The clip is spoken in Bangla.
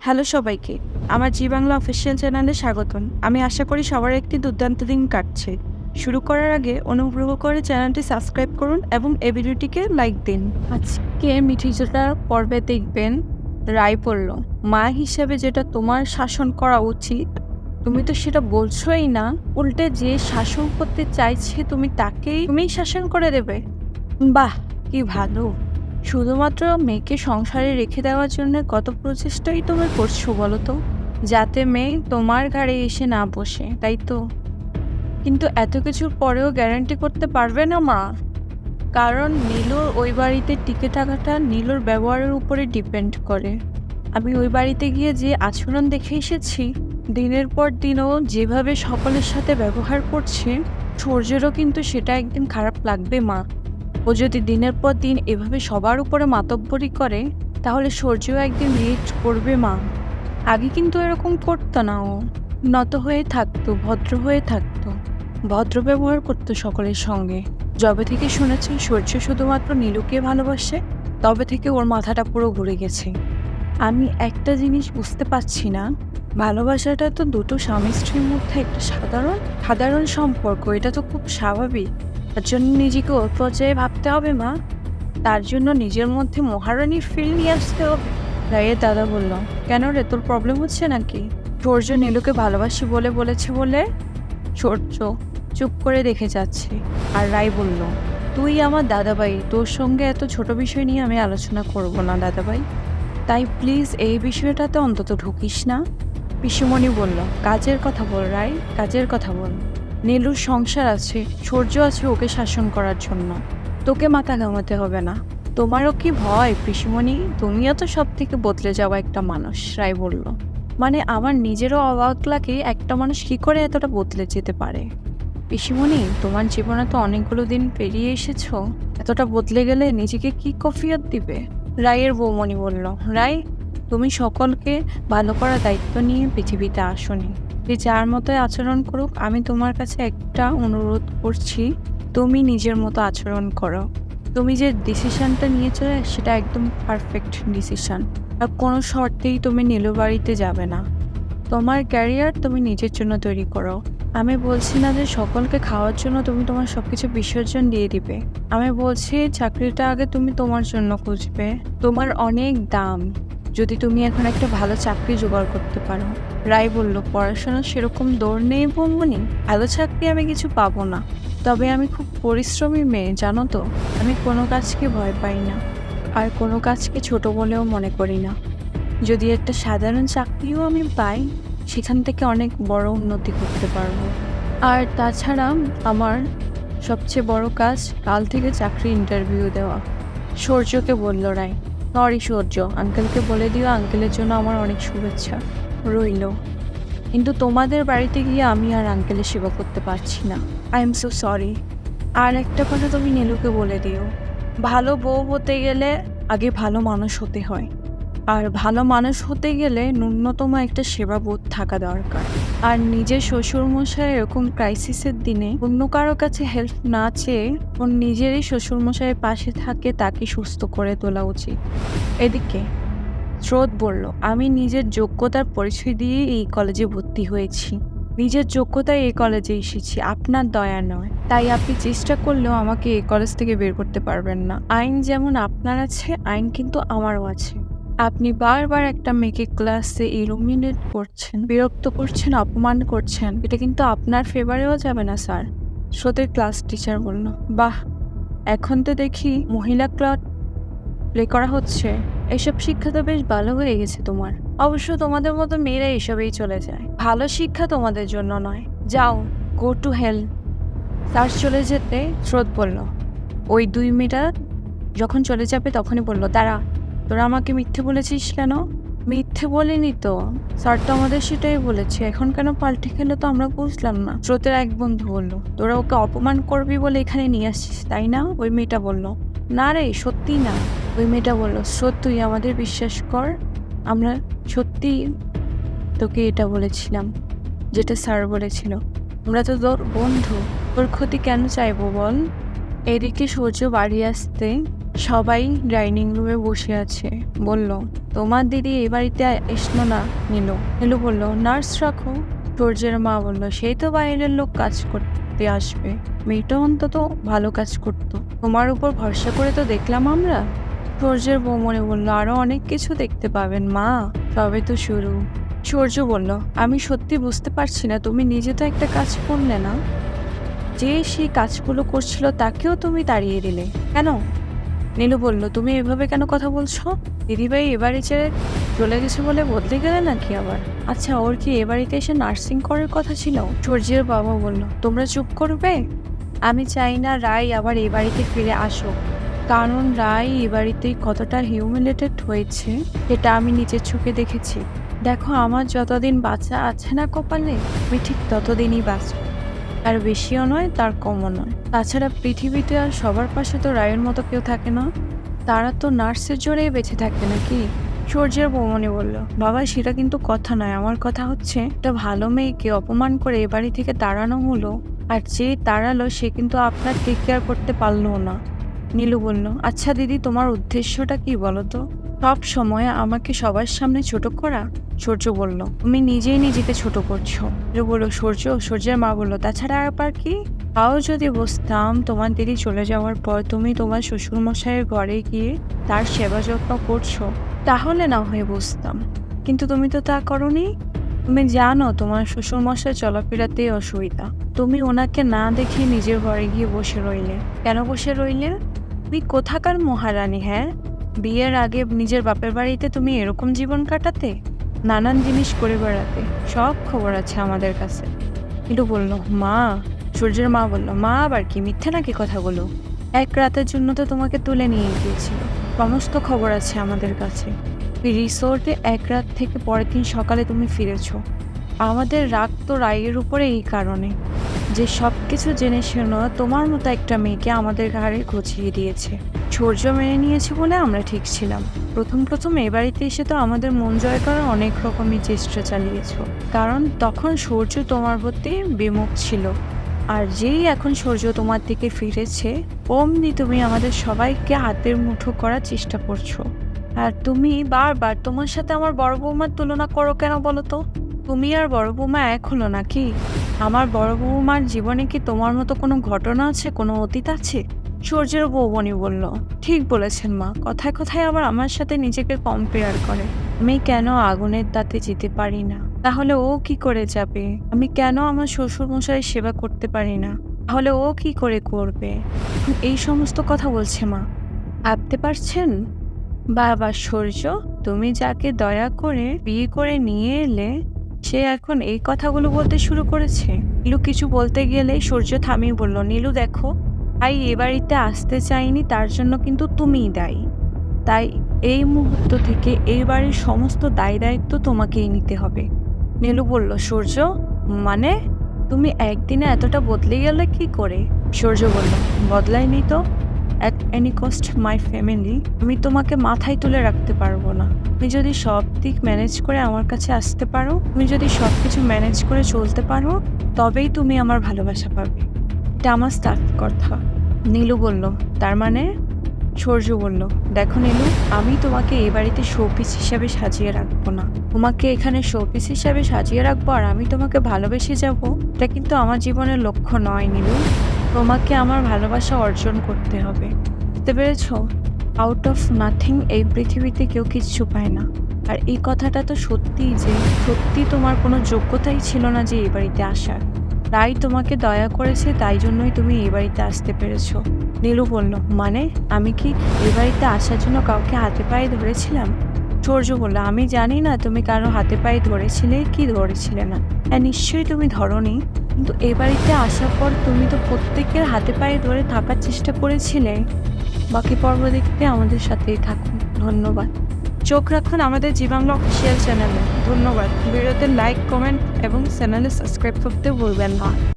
হ্যালো সবাইকে, আমার জি বাংলা অফিসিয়াল চ্যানেলে স্বাগতম। আমি আশা করি সবার একটি দুর্দান্ত দিন কাটছে। শুরু করার আগে অনুগ্রহ করে চ্যানেলটি সাবস্ক্রাইব করুন এবং এই ভিডিওটিকে লাইক দিন। আজকে মিঠিজোটার পর্বে দেখবেন রায় বলল, মা হিসেবে যেটা তোমার শাসন করা উচিত তুমি তো সেটা বলছোই না, উল্টে যে শাসন করতে চাইছে তুমিই শাসন করে দেবে। বাহ, কি ভালো! শুধুমাত্র মেয়েকে সংসারে রেখে দেওয়ার জন্য কত প্রচেষ্টাই তুমি করছো বলো তো, যাতে মেয়ে তোমার ঘাড়ে এসে না বসে, তাই তো? কিন্তু এত কিছুর পরেও গ্যারান্টি করতে পারবে না মা, কারণ নীলুর ওই বাড়িতে টিকে থাকাটা নীলুর ব্যবহারের উপরে ডিপেন্ড করে। আমি ওই বাড়িতে গিয়ে যে আচরণ দেখে এসেছি, দিনের পর দিনও যেভাবে সকলের সাথে ব্যবহার করছে, সূর্যেরও কিন্তু সেটা একদিন খারাপ লাগবে মা। ও যদি দিনের পর দিন এভাবে সবার উপরে মাতব্বরি করে, তাহলে সূর্যও একদিন রিয়েক্ট করবে মা। আগে কিন্তু এরকম করতো না, ও নত হয়ে থাকতো, ভদ্র হয়ে থাকতো, ভদ্র ব্যবহার করতো সকলের সঙ্গে। যবে থেকে শুনেছি সূর্য শুধুমাত্র নীলুকে ভালোবাসে, তবে থেকে ওর মাথাটা পুরো ঘুরে গেছে। আমি একটা জিনিস বুঝতে পারছি না, ভালোবাসাটা তো দুটো স্বামী স্ত্রীর মধ্যে একটা সাধারণ সম্পর্ক, এটা তো খুব স্বাভাবিক। তার জন্য নিজেকে ওর পর্যায়ে ভাবতে হবে মা, তার জন্য নিজের মধ্যে মহারানীর ফিল নিয়ে আসতে হবে। রায়ের দাদা বলল, কেন রে, তোর প্রবলেম হচ্ছে নাকি? সূর্য নীলুকে ভালোবাসি বলেছে বলে সূর্য চুপ করে দেখে যাচ্ছে। আর রায় বলল, তুই আমার দাদাভাই, তোর সঙ্গে এত ছোট বিষয় নিয়ে আমি আলোচনা করব না দাদাভাই, তাই প্লিজ এই বিষয়টাতে অন্তত ঢুকিস না। পিসুমণি বলল, কাজের কথা বল রায়, কাজের কথা বল। নীলুর সংসার আছে, সূর্য আছে ওকে শাসন করার জন্য, তোকে মাথা ঘামাতে হবে না। তোমারও কি ভয় পিসুমণি? তুমিও তো সব থেকে বদলে যাওয়া একটা মানুষ, রায় বলল। মানে আমার নিজেরও অবাক লাগে, একটা মানুষ কি করে এতটা বদলে যেতে পারে। পিসিমণি, তোমার জীবনে তো অনেকগুলো দিন পেরিয়ে এসেছো, এতটা বদলে গেলে নিজেকে কি কফিয়ত দিবে? রায়ের বৌমণি বলল, রায়, তুমি সকলকে ভালো করার দায়িত্ব নিয়ে পৃথিবীতে আসোনি, যে যার মতোই আচরণ করুক, আমি তোমার কাছে একটা অনুরোধ করছি, তুমি নিজের মতো আচরণ করো। তুমি যে ডিসিশনটা নিয়েছো সেটা একদম পারফেক্ট ডিসিশন, আর কোনো শর্তেই তুমি নীলু বাড়িতে যাবে না। তোমার ক্যারিয়ার তুমি নিজের জন্য তৈরি করো। আমি বলছি না যে সকলকে খাওয়ার জন্য তুমি তোমার সবকিছু বিসর্জন দিয়ে দিবে, আমি বলছি চাকরিটা আগে তুমি তোমার জন্য খুঁজবে। তোমার অনেক দাম, যদি তুমি এখন একটা ভালো চাকরি জোগাড় করতে পারো। রায় বলল, পড়াশোনার সেরকম দৌড় নেই বৌমনি, ভালো চাকরি আমি কিছু পাবো না, তবে আমি খুব পরিশ্রমী মেয়ে জানো তো, আমি কোনো কাজকে ভয় পাই না, আর কোনো কাজকে ছোট বলেও মনে করি না। যদি একটা সাধারণ চাকরিও আমি পাই, সেখান থেকে অনেক বড় উন্নতি করতে পারবো। আর তাছাড়া আমার সবচেয়ে বড় কাজ কাল থেকে চাকরি ইন্টারভিউ দেওয়া। সূর্যকে বলল রায়, সরি সূর্য, আঙ্কেলকে বলে দিও আঙ্কেলের জন্য আমার অনেক শুভেচ্ছা রইল, কিন্তু তোমাদের বাড়িতে গিয়ে আমি আর আঙ্কেলের সেবা করতে পারছি না, আই এম সো সরি। আর একটা কথা তুমি নীলুকে বলে দিও, ভালো বউ হতে গেলে আগে ভালো মানুষ হতে হয়, আর ভালো মানুষ হতে গেলে ন্যূনতম একটা সেবাবোধ থাকা দরকার। আর নিজের শ্বশুরমশাই এরকম ক্রাইসিসের দিনে অন্য কারো কাছে হেল্প না চেয়ে ওর নিজেরই শ্বশুরমশাইয়ের পাশে থাকে তাকে সুস্থ করে তোলা উচিত। এদিকে স্রোত বলল, আমি নিজের যোগ্যতার পরিচয় দিয়ে এই কলেজে ভর্তি হয়েছি, নিজের যোগ্যতায় এই কলেজে এসেছি, আপনার দয়া নয়। তাই আপনি চেষ্টা করলেও আমাকে এই কলেজ থেকে বের করতে পারবেন না। আইন যেমন আপনার আছে, আইন কিন্তু আমারও আছে। আপনি বারবার একটা মেয়েকে ক্লাসে ইলুমিনেট করছেন, বিরক্ত করছেন, অপমান করছেন, এটা কিন্তু আপনার ফেভারেও যাবে না স্যার। স্রোতের ক্লাস টিচার বলল, বাহ, এখন তো দেখি মহিলা ক্লাব প্লে করা হচ্ছে, এসব শিক্ষা তো বেশ ভালো হয়ে গেছে তোমার। অবশ্য তোমাদের মতো মেয়েরা এসবেই চলে যায়, ভালো শিক্ষা তোমাদের জন্য নয়, যাও, গো টু হেল। স্যার চলে যেতে স্রোত বলল, ওই 2 মিটার যখন চলে যাবে তখনই বলল, দাঁড়া, তোরা আমাকে মিথ্যে বলেছিস কেন? মিথ্যে বলিনি তো, স্যার তো আমাদের সেটাই বলেছে, এখন কেন পাল্টে খেলে তো আমরা বুঝলাম না। স্রোতের এক বন্ধু বলল, তোরা ওকে অপমান করবি বলে এখানে নিয়ে আসছিস তাই না? ওই মেয়েটা বলল, না রে, সত্যি না। ওই মেয়েটা বলল, স্রোত তুই আমাদের বিশ্বাস কর, আমরা সত্যি তোকে এটা বলেছিলাম যেটা স্যার বলেছিল, আমরা তো তোর বন্ধু, তোর ক্ষতি কেন চাইবো বল? এদিকে সূর্য বাড়ি আসতে সবাই ডাইনিং রুমে বসে আছে। বলল, তোমার দিদি এ বাড়িতে এসলো না। নীলু বলল, নার্স রাখো। সূর্যের মা বলল, সেই তো বাইরের লোক কাজ করতে আসবে, মেয়েটা অন্তত ভালো কাজ করতো, তোমার উপর ভরসা করে তো দেখলাম আমরা। সূর্যের বউ মনে বলল, আরো অনেক কিছু দেখতে পাবেন মা, তবে তো শুরু। সূর্য বলল, আমি সত্যি বুঝতে পারছি না, তুমি নিজে তো একটা কাজ করলে না, যে সেই কাজগুলো করছিল তাকেও তুমি তাড়িয়ে দিলে কেন? নীলু বলল, তুমি এভাবে কেন কথা বলছো? দিদিভাই এবারে ছেড়ে চলে গেছে বলে বদলে গেলে নাকি আবার? আচ্ছা, ওর কি এ বাড়িতে এসে নার্সিং করার কথা ছিল? সূর্যের বাবা বলল, তোমরা চুপ করবে। আমি চাই না রাই আবার এ বাড়িতে ফিরে আসুক, কারণ রাই এ বাড়িতেই কতটা হিউমিলেটেড হয়েছে সেটা আমি নিজের চোখে দেখেছি। দেখো, আমার যতদিন বাচ্চা আছে না কপালে, আমি ঠিক ততদিনই বাঁচব, আর বেশিও নয় তার কমও নয়। তাছাড়া পৃথিবীতে আর সবার পাশে তো রায়ের মতো কেউ থাকে না, তারা তো নার্সের জোরেই বেঁচে থাকে নাকি? সূর্যের বৌমনি বলল, বাবা সেটা কিন্তু কথা নয়, আমার কথা হচ্ছে একটা ভালো মেয়েকে অপমান করে এ বাড়ি থেকে তাড়ানো হলো, আর যে তাড়ালো সে কিন্তু আপনার টেক কেয়ার করতে পারলো না। নীলু বলল, আচ্ছা দিদি, তোমার উদ্দেশ্যটা কি বলো তো? সব সময় আমাকে সবার সামনে ছোট করা? সূর্য বলল, তুমি নিজেই নিজেকে ছোট করছো। নীলু বলল, সূর্যের মা বলল, তাছাড়া আবার কি? তাও যদি বুঝতাম তোমার দিদি চলে যাওয়ার পর তুমি তোমার শ্বশুরমশাইয়ের ঘরে গিয়ে তার সেবা যত্ন করছো, তাহলে না হয়ে বুঝতাম, কিন্তু তুমি তো তা করোনি। তুমি জানো তোমার শ্বশুরমশাই চলাফেরাতেই অসুবিধা, তুমি ওনাকে না দেখে নিজের ঘরে গিয়ে বসে রইলে। কেন বসে রইলে? তুমি কোথাকার মহারানী? হ্যাঁ, বিয়ের আগে নিজের বাপের বাড়িতে তুমি এরকম জীবন কাটাতে, নানান জিনিস করে বেড়াতে, সব খবর আছে আমাদের কাছে। কিন্তু বলল, মা। সূর্যের মা বলল, মা আবার কি, মিথ্যে নাকি কথাগুলো? এক রাতের জন্য তো তোমাকে তুলে নিয়ে গিয়েছিল, সমস্ত খবর আছে আমাদের কাছে। রিসোর্টে এক রাত থেকে পরের দিন সকালে তুমি ফিরেছো। আমাদের রাগ তো রায়ের উপরে এই কারণে যে সব কিছু জেনে শুনো তোমার মতো একটা মেয়েকে আমাদের ঘাড়ে গছিয়ে দিয়েছে। সূর্য মেনে নিয়েছে বলে আমরা ঠিক ছিলাম। প্রথম এ বাড়িতে এসে তো আমাদের মন জয় করার অনেক রকমের চেষ্টা চালিয়েছ, কারণ তখন সূর্য তোমার প্রতি বিমুখ ছিল, আর যেই এখন সূর্য তোমার দিকে ফিরেছে অমনি তুমি আমাদের সবাইকে হাতের মুঠো করার চেষ্টা করছো। আর তুমি বারবার তোমার সাথে আমার বড় বৌমার তুলনা করো কেন বলো তো? তুমি আর বড় বৌমা এক হলো নাকি? আমার বড় বৌমার জীবনে কি তোমার মতো কোনো ঘটনা আছে, কোনো অতীত আছে? সূর্যের বৌবনি বলল, ঠিক বলেছেন মা, কথায় কথায় আবার আমার সাথে নিজেকে কম্পেয়ার করে। আমি কেন আগুনের তাতে যেতে পারি না? তাহলে ও কি করে যাবে? আমি কেন আমার শ্বশুর মশাইয়ের সেবা করতে পারি না? তাহলে ও কি করে করবে? এই সমস্ত কথা বলছে মা, ভাবতে পারছেন? বাবা সূর্য, তুমি যাকে দয়া করে বিয়ে করে নিয়ে এলে সে এখন এই কথাগুলো বলতে শুরু করেছে। নীলু কিছু বলতে গেলেই সূর্য থামিয়ে বলল, নীলু দেখো, তাই এ বাড়িতে আসতে চাইনি তার জন্য কিন্তু তুমিই দায়ী। তাই এই মুহূর্ত থেকে এই বাড়ির সমস্ত দায় দায়িত্ব তোমাকেই নিতে হবে। নীলু বলল, সূর্য, মানে তুমি একদিনে এতটা বদলে গেলে কি করে? সূর্য বলল, বদলাইনি তো, at any cost my family. আমি তোমাকে মাথায় তুলে রাখতে পারবো না। তুমি যদি সব দিক ম্যানেজ করে আমার কাছে আসতে পারো, তুমি যদি সব কিছু ম্যানেজ করে চলতে পারো, তবেই তুমি আমার ভালোবাসা পাবে। এটা আমার স্টার্ট কথা। নীলু বলল, তার মানে? সূর্য বলল, দেখো নীলু, আমি তোমাকে এই বাড়িতে শোপিস হিসাবে সাজিয়ে রাখবো না। তোমাকে এখানে শোপিস হিসাবে সাজিয়ে রাখবো আর আমি তোমাকে ভালোবেসে যাব, এটা কিন্তু আমার জীবনের লক্ষ্য নয় নীলু। তোমাকে আমার ভালোবাসা অর্জন করতে হবে, বুঝতে পেরেছ? আউট অফ নাথিং এই পৃথিবীতে কেউ কিচ্ছু পায় না। আর এই কথাটা তো সত্যিই যে সত্যি তোমার কোনো যোগ্যতাই ছিল না যে এই বাড়িতে আসার। তাই তোমাকে দয়া করেছে, তাই জন্যই তুমি এই বাড়িতে আসতে পেরেছো। নীলু বলল, মানে আমি কি এই বাড়িতে আসার জন্য কাউকে হাতে পায়ে ধরেছিলাম? সূর্য বলল, আমি জানি না তুমি কারো হাতে পায়ে ধরেছিলে কি ধরেছিলে না, হ্যাঁ নিশ্চয়ই তুমি ধরনি, কিন্তু এ বাড়িতে আসার পর তুমি তো প্রত্যেকের হাতে পায়ে ধরে থাকার চেষ্টা করেছিলে। বাকি পর্ব দেখতে আমাদের সাথেই থাকুন। ধন্যবাদ। চোখ রাখুন আমাদের জি বাংলা অফিসিয়াল চ্যানেলে। ধন্যবাদ। ভিডিওতে লাইক, কমেন্ট এবং চ্যানেলে সাবস্ক্রাইব করতে ভুলবেন না।